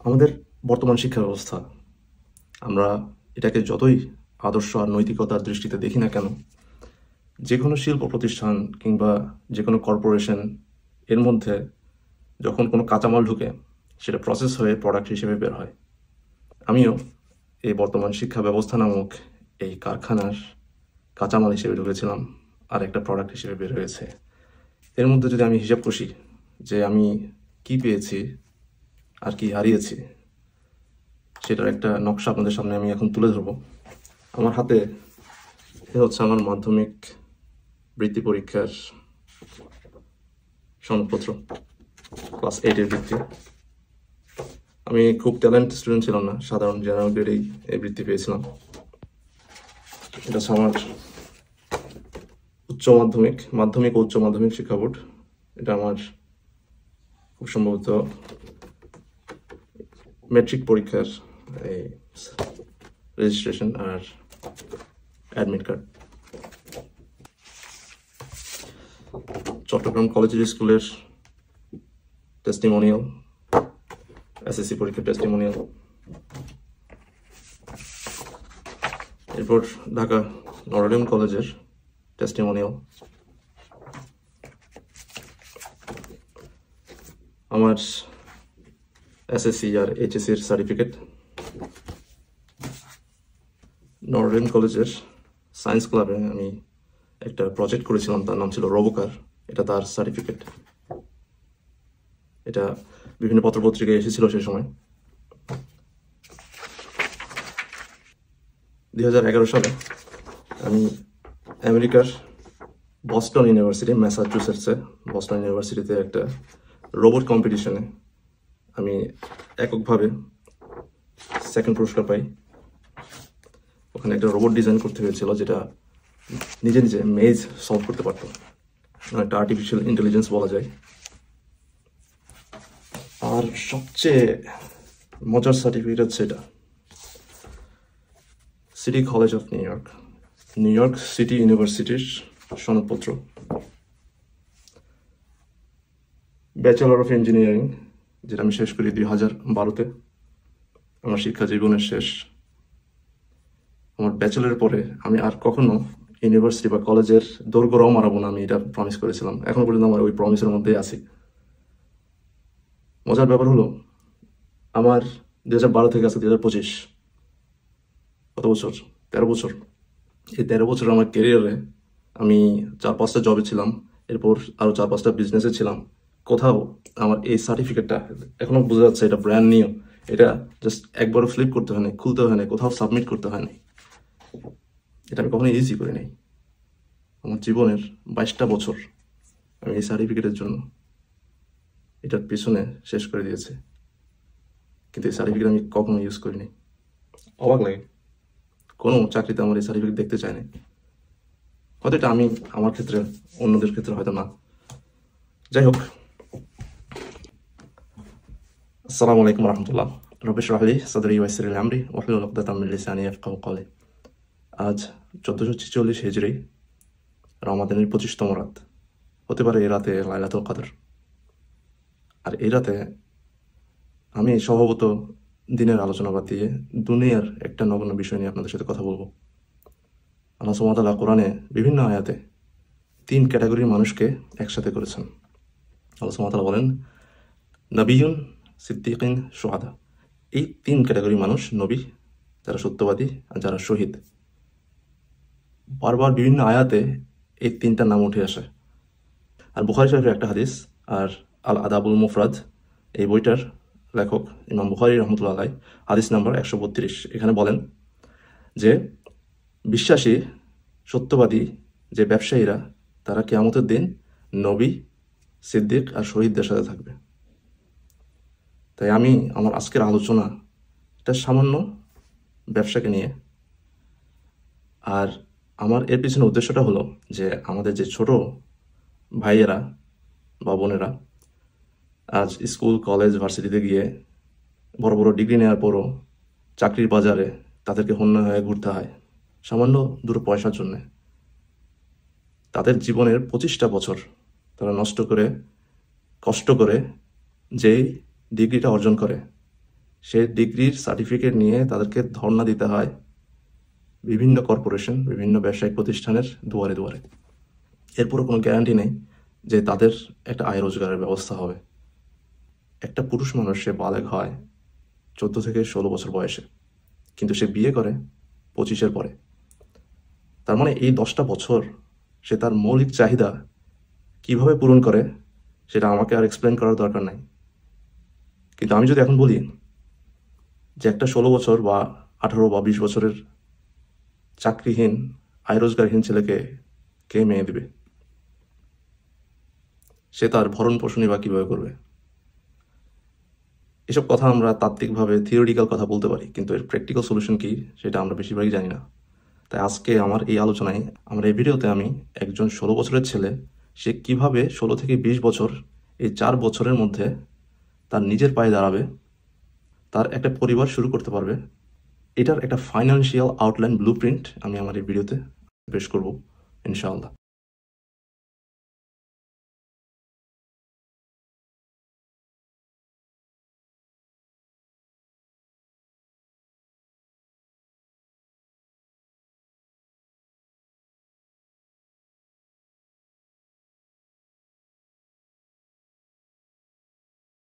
আমাদের বর্তমান শিক্ষা ব্যবস্থা, আমরা এটাকে যতই আদর্শ আর নৈতিকতার দৃষ্টিতে দেখি না কেন, যে কোনো শিল্প প্রতিষ্ঠান কিংবা যে কোনো কর্পোরেশন এর মধ্যে যখন কোনো কাঁচামাল ঢুকে সেটা প্রসেস হয়ে প্রোডাক্ট হিসেবে বের হয়। আমিও এই বর্তমান শিক্ষা ব্যবস্থা নামক এই কারখানার কাঁচামাল হিসেবে ঢুকেছিলাম, আর একটা প্রোডাক্ট হিসেবে বের হয়েছে। এর মধ্যে যদি আমি হিসাব কষি যে আমি কি পেয়েছি আর কি হারিয়েছি, সেটার একটা নকশা আপনাদের সামনে আমি এখন তুলে ধরব। আমার হাতে এ হচ্ছে আমার মাধ্যমিক বৃত্তি পরীক্ষার সনদপত্র, ক্লাস 8-এর বৃত্তি। আমি খুব ট্যালেন্ট স্টুডেন্ট ছিলাম না, সাধারণ জেনারেল গ্রেডেই এই বৃত্তি পেয়েছিলাম। এটা হচ্ছে আমার মাধ্যমিক ও উচ্চ মাধ্যমিক শিক্ষা বোর্ড। এটা আমার খুব সম্ভবত মেট্রিক পরীক্ষার এই রেজিস্ট্রেশন আর অ্যাডমিট কার্ড। চট্টগ্রাম কলেজ স্কুলের টেস্টিমোনিয়াল, এসএসসি পরীক্ষার টেস্টিমোনিয়াল। এরপর ঢাকা নটরডেম কলেজের টেস্টিমোনিয়াল। আমার এসএসসি আর এইচএসসির সার্টিফিকেট। নটরডেম কলেজের সায়েন্স ক্লাবে আমি একটা প্রজেক্ট করেছিলাম, তার নাম ছিল রোবোকার, এটা তার সার্টিফিকেট। এটা বিভিন্ন পত্রপত্রিকায় এসেছিল সেই সময়। 2011 সালে আমি আমেরিকার বস্টন ইউনিভার্সিটি, ম্যাসাচুসেটসে বস্টন ইউনিভার্সিটিতে একটা রোবট কম্পিটিশনে আমি এককভাবে সেকেন্ড পুরস্কার পাই। ওখানে একটা রোবট ডিজাইন করতে হয়েছিল যেটা নিজে নিজে মেজ সলভ করতে পারতো, একটা আর্টিফিশিয়াল ইন্টেলিজেন্স বলা যায়। আর সবচেয়ে মজার সার্টিফিকেট হচ্ছে এটা, city college of new York city ইউনিভার্সিটির সনদপত্র, ব্যাচেলর অফ ইঞ্জিনিয়ারিং, যেটা আমি শেষ করি 2012-তে। আমার শিক্ষা জীবনের শেষ। আমার ব্যাচেলরের পরে আমি আর কখনো ইউনিভার্সিটি বা কলেজের দোরগোড়াও মারাবো না, আমি এটা প্রমিস করেছিলাম। এখনো পর্যন্ত আমার ওই প্রমিসের মধ্যেই আছি। মজার ব্যাপার হলো, আমার 2012 থেকে আছে 2025, কত বছর? 13 বছর। এই 13 বছর আমার কেরিয়ারে আমি 4-5টা জবে ছিলাম, এরপর আরও 4-5টা বিজনেসে ছিলাম। কোথাও আমার এই সার্টিফিকেটটা এখনো বোঝা যাচ্ছে এটা ব্র্যান্ড নিউ। এটা জাস্ট একবারও ফ্লিপ করতে হয় নাই, খুলতে হয় নাই, কোথাও সাবমিট করতে হয় নাই। এটা আমি কখনো ইজি করি নাই। আমার জীবনের 22টা বছর আমি এই সার্টিফিকেটের জন্য এটার পিছনে শেষ করে দিয়েছি, কিন্তু এই সার্টিফিকেট আমি কখনো ইউজ করিনি। অবাক লাগে, কোনো চাকরিতে আমার এই সার্টিফিকেট দেখতে চায় না। হয়তো এটা আমি আমার ক্ষেত্রে, অন্যদের ক্ষেত্রে হয়তো না। যাই হোক, আসসালামু আলাইকুম রহমতুল্লাহ। রব্বি ইশরাহ লি সাদরি ওয়াইসির লি আমরি ওয়াহলুল উকদাতাম মিন লিসানি ইয়াফকাহু কওলি। আজ 1446 হিজরি, রমাদানের 25তম রাত। হতে পারে এই রাতে লাইলাতুল কদর। আর এই রাতে আমি স্বভাবত দিনের আলোচনা বাদ দিয়ে দুনিয়ার একটা নগণ্য বিষয় নিয়ে আপনাদের সাথে কথা বলবো। আল্লাহ সুবহানাহু ওয়া তাআলা কোরআনে বিভিন্ন আয়াতে 3 ক্যাটাগরির মানুষকে একসাথে করেছেন। আল্লাহ সুবহানাহু ওয়া তাআলা বলেন, নবিয়ুন, সিদ্দিকিন, শুহাদা। এই 3 ক্যাটাগরির মানুষ, নবী যারা সত্যবাদী আর যারা শহীদ। বারবার বিভিন্ন আয়াতে এই 3টার নাম উঠে আসে। আর বুখারী শরীফের একটা হাদিস, আর আল আদাবুল মুফরাদ এই বইটার লেখক ইমাম বুখারী রহমতুল্লাহ আলাইহি, হাদিস নাম্বার 132, এখানে বলেন যে বিশ্বাসী সত্যবাদী যে ব্যবসায়ীরা, তারা কিয়ামতের দিন নবী, সিদ্দিক আর শহীদদের সাথে থাকবে। তাই আমি আমার আজকের আলোচনা এটা সামান্য ব্যবসাকে নিয়ে। আর আমার এর পিছনে উদ্দেশ্যটা হলো যে আমাদের যে ছোট ভাইয়েরা বা বোনেরা আজ স্কুল, কলেজ, ভার্সিটিতে গিয়ে বড় বড় ডিগ্রি নেওয়ার পরও চাকরির বাজারে তাদেরকে হন্য হয়ে ঘুরতে হয় সামান্য দুটো পয়সার জন্যে। তাদের জীবনের 25টা বছর তারা নষ্ট করে, কষ্ট করে যেই ডিগ্রিটা অর্জন করে, সে ডিগ্রির সার্টিফিকেট নিয়ে তাদেরকে ধর্ণা দিতে হয় বিভিন্ন কর্পোরেশন, বিভিন্ন ব্যবসায়িক প্রতিষ্ঠানের দুয়ারে দুয়ারে। এরপরও কোনো গ্যারান্টি নেই যে তাদের একটা আয় রোজগারের ব্যবস্থা হবে। একটা পুরুষ মানুষ সে বালেগ হয় 14 থেকে 16 বছর বয়সে, কিন্তু সে বিয়ে করে 25-এর পরে। তার মানে এই 10টা বছর সে তার মৌলিক চাহিদা কিভাবে পূরণ করে সেটা আমাকে আর এক্সপ্লেন করার দরকার নাই। কিন্তু আমি যদি এখন বলি যে একটা 16 বছর বা 18 বা 20 বছরের চাকরিহীন, আয় রোজগারহীন ছেলেকে কে মেয়ে দিবে? সে তার ভরণ পোষণই বা কিভাবে করবে? এসব কথা আমরা তাত্ত্বিকভাবে থিওরিটিক্যাল কথা বলতে পারি, কিন্তু এর প্র্যাকটিক্যাল সলিউশন কি সেটা আমরা বেশিরভাগই জানি না। তাই আজকে আমার এই আলোচনায়, আমার এই ভিডিওতে আমি একজন 16 বছরের ছেলে সে কিভাবে 16 থেকে 20 বছর, এই 4 বছরের মধ্যে তার নিজের পায়ে দাঁড়াবে, তার একটা পরিবার শুরু করতে পারবে, এটার একটা ফাইন্যান্সিয়াল আউটলাইন ব্লুপ্রিন্ট আমি আমার এই ভিডিওতে পেশ করব ইনশাআল্লাহ।